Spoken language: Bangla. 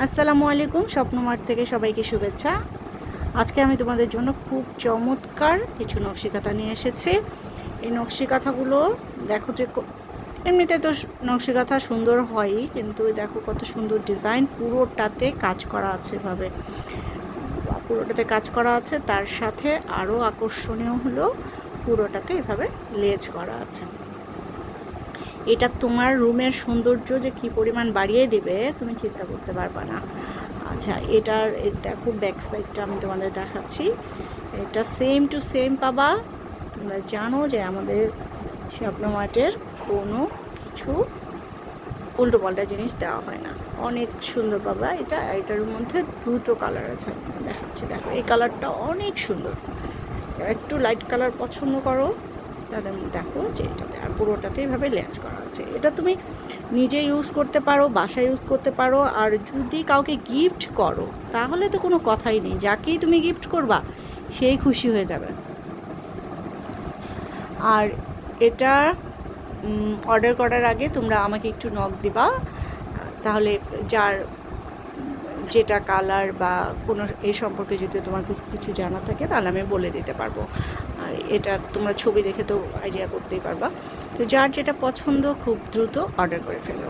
আসসালামু আলাইকুম, স্বপ্নমার্ট থেকে সবাইকে শুভেচ্ছা। আজকে আমি তোমাদের জন্য খুব চমৎকার কিছু নকশিকাঁথা নিয়ে এসেছি। এই নকশিকাঁথাগুলো দেখো যে এমনিতে তো নকশিকাঁথা সুন্দর হয়ই, কিন্তু দেখো কত সুন্দর ডিজাইন, পুরোটাতে কাজ করা আছে এভাবে, পুরোটাতে কাজ করা আছে। তার সাথে আরও আকর্ষণীয় হলো পুরোটাতে এভাবে লেজ করা আছে। এটা তোমার রুমের সৌন্দর্য যে কী পরিমাণ বাড়িয়ে দেবে তুমি চিন্তা করতে পারবা না। আচ্ছা, এটার দেখো ব্যাক সাইডটা আমি তোমাদের দেখাচ্ছি। এটা সেম টু সেম পাবা। তোমরা জানো যে আমাদের স্বপ্নমার্টের কোনো কিছু উল্টো পাল্টা জিনিস দেওয়া হয় না, অনেক সুন্দর পাবা। এটার মধ্যে দুটো কালার আছে, আমি দেখাচ্ছি। দেখো এই কালারটা অনেক সুন্দর, একটু লাইট কালার পছন্দ করো তাদের দেখো যে এটাতে আর পুরোটাতে এভাবে লেজ করা আছে। এটা তুমি নিজে ইউজ করতে পারো, বাসায় ইউজ করতে পারো, আর যদি কাউকে গিফট করো তাহলে তো কোনো কথাই নেই, যাকেই তুমি গিফট করবা সেই খুশি হয়ে যাবে। আর এটা অর্ডার করার আগে তোমরা আমাকে একটু নক দিবা, তাহলে যেটা কালার বা কোনো এই সম্পর্কে যদি তোমার কিছু জানা থাকে তাহলে আমি বলে দিতে পারবো। আর এটা তোমরা ছবি দেখে তো আইডিয়া করতেই পারবা। তো যার যেটা পছন্দ খুব দ্রুত অর্ডার করে ফেলো।